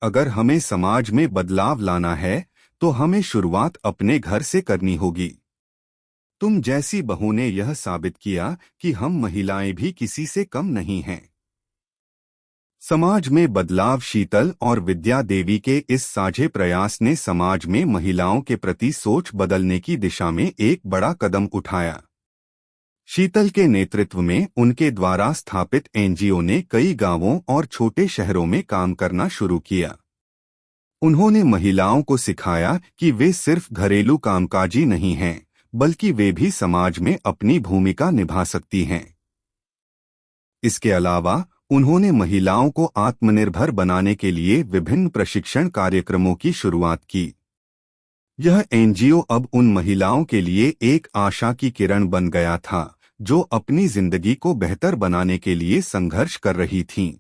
अगर हमें समाज में बदलाव लाना है, तो हमें शुरुआत अपने घर से करनी होगी। तुम जैसी बहू ने यह साबित किया कि हम महिलाएं भी किसी से कम नहीं हैं। समाज में बदलाव। शीतल और विद्या देवी के इस साझे प्रयास ने समाज में महिलाओं के प्रति सोच बदलने की दिशा में एक बड़ा कदम उठाया। शीतल के नेतृत्व में उनके द्वारा स्थापित एनजीओ ने कई गांवों और छोटे शहरों में काम करना शुरू किया। उन्होंने महिलाओं को सिखाया कि वे सिर्फ घरेलू कामकाजी नहीं हैं, बल्कि वे भी समाज में अपनी भूमिका निभा सकती हैं। इसके अलावा उन्होंने महिलाओं को आत्मनिर्भर बनाने के लिए विभिन्न प्रशिक्षण कार्यक्रमों की शुरुआत की। यह एनजीओ अब उन महिलाओं के लिए एक आशा की किरण बन गया था जो अपनी जिंदगी को बेहतर बनाने के लिए संघर्ष कर रही थीं।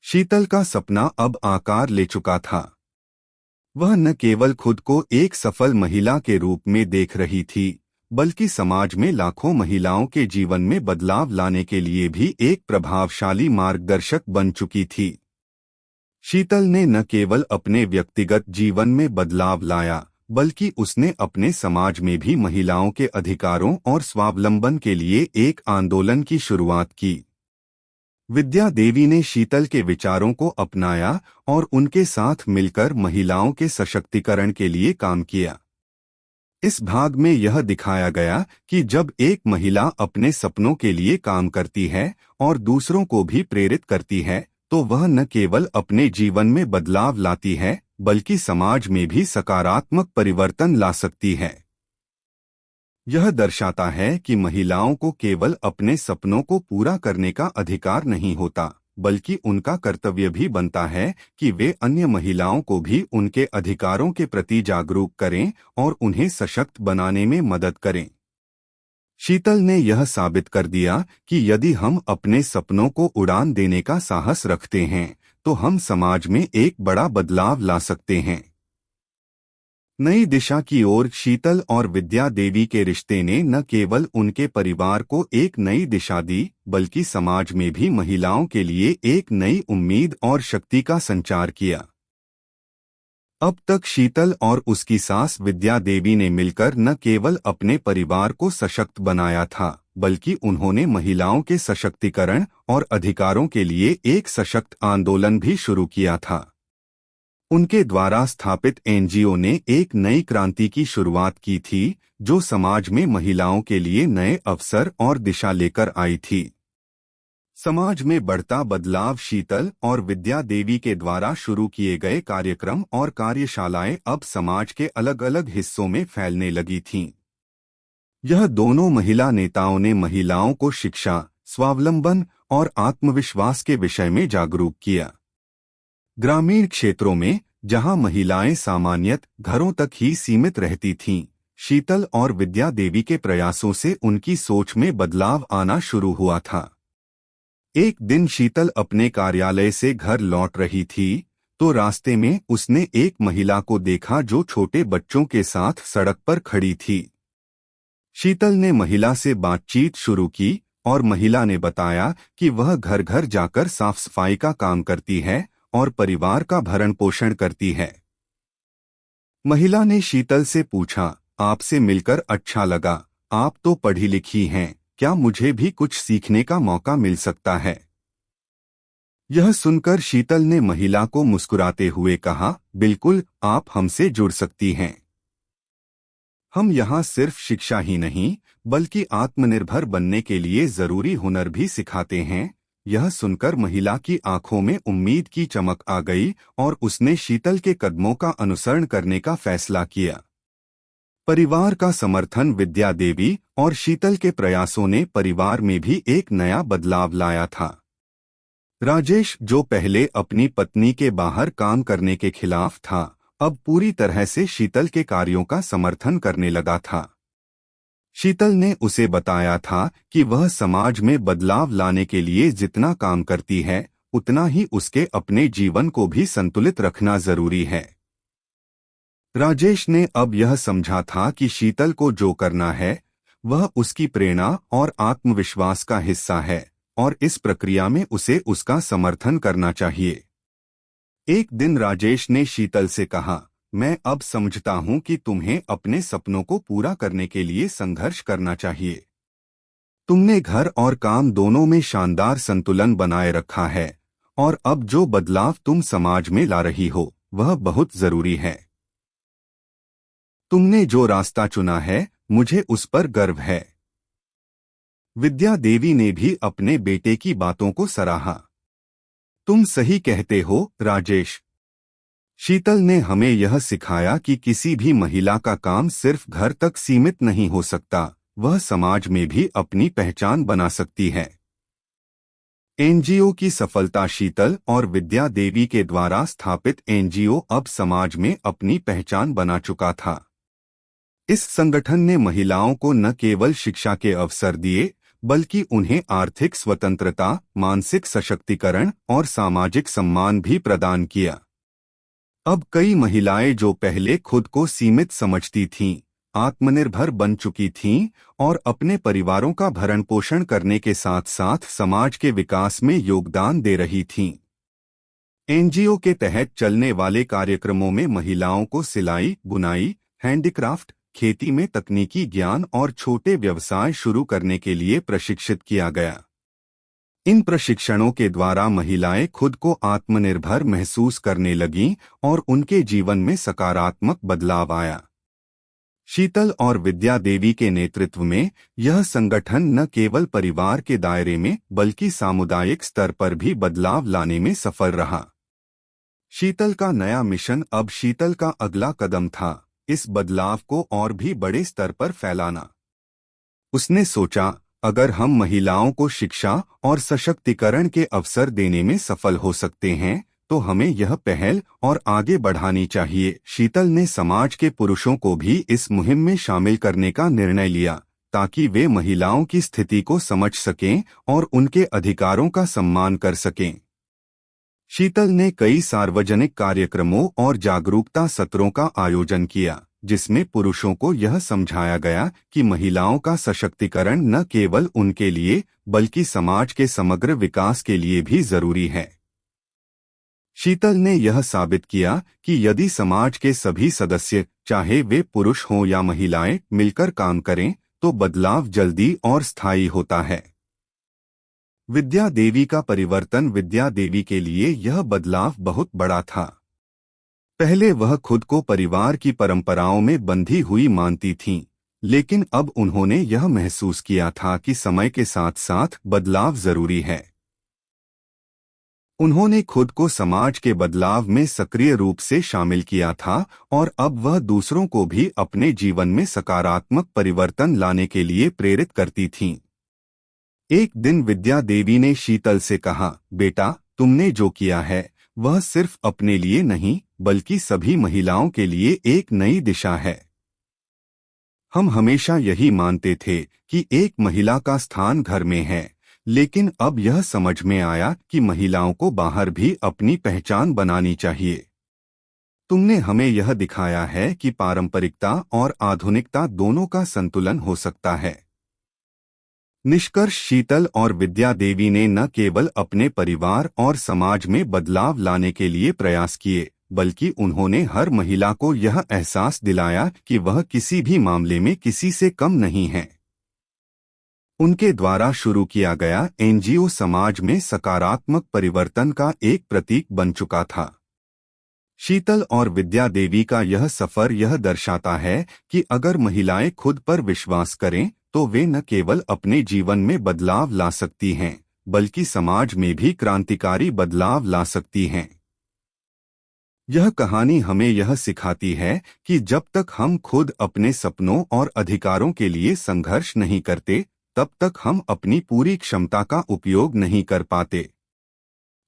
शीतल का सपना अब आकार ले चुका था। वह न केवल खुद को एक सफल महिला के रूप में देख रही थी, बल्कि समाज में लाखों महिलाओं के जीवन में बदलाव लाने के लिए भी एक प्रभावशाली मार्गदर्शक बन चुकी थी। शीतल ने न केवल अपने व्यक्तिगत जीवन में बदलाव लाया, बल्कि उसने अपने समाज में भी महिलाओं के अधिकारों और स्वावलंबन के लिए एक आंदोलन की शुरुआत की। विद्या देवी ने शीतल के विचारों को अपनाया और उनके साथ मिलकर महिलाओं के सशक्तिकरण के लिए काम किया। इस भाग में यह दिखाया गया कि जब एक महिला अपने सपनों के लिए काम करती है और दूसरों को भी प्रेरित करती है, तो वह न केवल अपने जीवन में बदलाव लाती है, बल्कि समाज में भी सकारात्मक परिवर्तन ला सकती है। यह दर्शाता है कि महिलाओं को केवल अपने सपनों को पूरा करने का अधिकार नहीं होता, बल्कि उनका कर्तव्य भी बनता है कि वे अन्य महिलाओं को भी उनके अधिकारों के प्रति जागरूक करें और उन्हें सशक्त बनाने में मदद करें। शीतल ने यह साबित कर दिया कि यदि हम अपने सपनों को उड़ान देने का साहस रखते हैं, तो हम समाज में एक बड़ा बदलाव ला सकते हैं। नई दिशा की ओर शीतल और विद्या देवी के रिश्ते ने न केवल उनके परिवार को एक नई दिशा दी, बल्कि समाज में भी महिलाओं के लिए एक नई उम्मीद और शक्ति का संचार किया। अब तक शीतल और उसकी सास विद्या देवी ने मिलकर न केवल अपने परिवार को सशक्त बनाया था, बल्कि उन्होंने महिलाओं के सशक्तिकरण और अधिकारों के लिए एक सशक्त आंदोलन भी शुरू किया था। उनके द्वारा स्थापित एनजीओ ने एक नई क्रांति की शुरुआत की थी, जो समाज में महिलाओं के लिए नए अवसर और दिशा लेकर आई थी। समाज में बढ़ता बदलाव। शीतल और विद्या देवी के द्वारा शुरू किए गए कार्यक्रम और कार्यशालाएं अब समाज के अलग अलग हिस्सों में फैलने लगी थीं। यह दोनों महिला नेताओं ने महिलाओं को शिक्षा, स्वावलंबन और आत्मविश्वास के विषय में जागरूक किया। ग्रामीण क्षेत्रों में, जहां महिलाएं सामान्यतः घरों तक ही सीमित रहती थीं, शीतल और विद्या देवी के प्रयासों से उनकी सोच में बदलाव आना शुरू हुआ था। एक दिन शीतल अपने कार्यालय से घर लौट रही थी, तो रास्ते में उसने एक महिला को देखा जो छोटे बच्चों के साथ सड़क पर खड़ी थी। शीतल ने महिला से बातचीत शुरू की और महिला ने बताया कि वह घर घर जाकर साफ सफाई का काम करती है और परिवार का भरण पोषण करती है। महिला ने शीतल से पूछा, आपसे मिलकर अच्छा लगा, आप तो पढ़ी लिखी हैं, क्या मुझे भी कुछ सीखने का मौका मिल सकता है? यह सुनकर शीतल ने महिला को मुस्कुराते हुए कहा, बिल्कुल, आप हमसे जुड़ सकती हैं। हम यहाँ सिर्फ शिक्षा ही नहीं, बल्कि आत्मनिर्भर बनने के लिए जरूरी हुनर भी सिखाते हैं। यह सुनकर महिला की आंखों में उम्मीद की चमक आ गई और उसने शीतल के कदमों का अनुसरण करने का फैसला किया। परिवार का समर्थन। विद्या देवी और शीतल के प्रयासों ने परिवार में भी एक नया बदलाव लाया था। राजेश, जो पहले अपनी पत्नी के बाहर काम करने के खिलाफ था, अब पूरी तरह से शीतल के कार्यों का समर्थन करने लगा था। शीतल ने उसे बताया था कि वह समाज में बदलाव लाने के लिए जितना काम करती है, उतना ही उसके अपने जीवन को भी संतुलित रखना जरूरी है। राजेश ने अब यह समझा था कि शीतल को जो करना है, वह उसकी प्रेरणा और आत्मविश्वास का हिस्सा है और इस प्रक्रिया में उसे उसका समर्थन करना चाहिए। एक दिन राजेश ने शीतल से कहा, मैं अब समझता हूं कि तुम्हें अपने सपनों को पूरा करने के लिए संघर्ष करना चाहिए। तुमने घर और काम दोनों में शानदार संतुलन बनाए रखा है और अब जो बदलाव तुम समाज में ला रही हो वह बहुत जरूरी है। तुमने जो रास्ता चुना है मुझे उस पर गर्व है। विद्या देवी ने भी अपने बेटे की बातों को सराहा। तुम सही कहते हो राजेश। शीतल ने हमें यह सिखाया कि किसी भी महिला का काम सिर्फ घर तक सीमित नहीं हो सकता, वह समाज में भी अपनी पहचान बना सकती है। एनजीओ की सफलता शीतल और विद्या देवी के द्वारा स्थापित एनजीओ अब समाज में अपनी पहचान बना चुका था। इस संगठन ने महिलाओं को न केवल शिक्षा के अवसर दिए बल्कि उन्हें आर्थिक स्वतंत्रता, मानसिक सशक्तिकरण और सामाजिक सम्मान भी प्रदान किया। अब कई महिलाएं जो पहले खुद को सीमित समझती थीं, आत्मनिर्भर बन चुकी थीं और अपने परिवारों का भरण पोषण करने के साथ साथ समाज के विकास में योगदान दे रही थीं। एनजीओ के तहत चलने वाले कार्यक्रमों में महिलाओं को सिलाई, बुनाई, हैंडीक्राफ्ट, खेती में तकनीकी ज्ञान और छोटे व्यवसाय शुरू करने के लिए प्रशिक्षित किया गया। इन प्रशिक्षणों के द्वारा महिलाएं खुद को आत्मनिर्भर महसूस करने लगीं और उनके जीवन में सकारात्मक बदलाव आया। शीतल और विद्या देवी के नेतृत्व में यह संगठन न केवल परिवार के दायरे में बल्कि सामुदायिक स्तर पर भी बदलाव लाने में सफल रहा। शीतल का नया मिशन अब शीतल का अगला कदम था, इस बदलाव को और भी बड़े स्तर पर फैलाना। उसने सोचा, अगर हम महिलाओं को शिक्षा और सशक्तिकरण के अवसर देने में सफल हो सकते हैं तो हमें यह पहल और आगे बढ़ानी चाहिए। शीतल ने समाज के पुरुषों को भी इस मुहिम में शामिल करने का निर्णय लिया ताकि वे महिलाओं की स्थिति को समझ सकें और उनके अधिकारों का सम्मान कर सकें। शीतल ने कई सार्वजनिक कार्यक्रमों और जागरूकता सत्रों का आयोजन किया जिसमें पुरुषों को यह समझाया गया कि महिलाओं का सशक्तिकरण न केवल उनके लिए बल्कि समाज के समग्र विकास के लिए भी जरूरी है। शीतल ने यह साबित किया कि यदि समाज के सभी सदस्य, चाहे वे पुरुष हों या महिलाएं, मिलकर काम करें तो बदलाव जल्दी और स्थायी होता है। विद्या देवी का परिवर्तन। विद्या देवी के लिए यह बदलाव बहुत बड़ा था। पहले वह खुद को परिवार की परंपराओं में बंधी हुई मानती थीं, लेकिन अब उन्होंने यह महसूस किया था कि समय के साथ साथ बदलाव जरूरी है। उन्होंने खुद को समाज के बदलाव में सक्रिय रूप से शामिल किया था और अब वह दूसरों को भी अपने जीवन में सकारात्मक परिवर्तन लाने के लिए प्रेरित करती थीं। एक दिन विद्या देवी ने शीतल से कहा, बेटा, तुमने जो किया है वह सिर्फ अपने लिए नहीं बल्कि सभी महिलाओं के लिए एक नई दिशा है। हम हमेशा यही मानते थे कि एक महिला का स्थान घर में है, लेकिन अब यह समझ में आया कि महिलाओं को बाहर भी अपनी पहचान बनानी चाहिए। तुमने हमें यह दिखाया है कि पारंपरिकता और आधुनिकता दोनों का संतुलन हो सकता है। निष्कर्ष, शीतल और विद्या देवी ने न केवल अपने परिवार और समाज में बदलाव लाने के लिए प्रयास किए बल्कि उन्होंने हर महिला को यह एहसास दिलाया कि वह किसी भी मामले में किसी से कम नहीं है। उनके द्वारा शुरू किया गया एनजीओ समाज में सकारात्मक परिवर्तन का एक प्रतीक बन चुका था। शीतल और विद्या देवी का यह सफर यह दर्शाता है कि अगर महिलाएं खुद पर विश्वास करें तो वे न केवल अपने जीवन में बदलाव ला सकती हैं बल्कि समाज में भी क्रांतिकारी बदलाव ला सकती हैं। यह कहानी हमें यह सिखाती है कि जब तक हम खुद अपने सपनों और अधिकारों के लिए संघर्ष नहीं करते तब तक हम अपनी पूरी क्षमता का उपयोग नहीं कर पाते।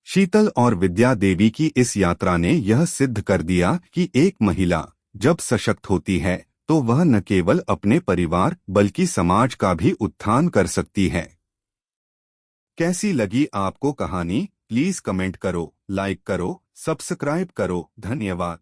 शीतल और विद्या देवी की इस यात्रा ने यह सिद्ध कर दिया कि एक महिला जब सशक्त होती है तो वह न केवल अपने परिवार बल्कि समाज का भी उत्थान कर सकती है। कैसी लगी आपको कहानी? प्लीज कमेंट करो, लाइक करो, सब्सक्राइब करो। धन्यवाद।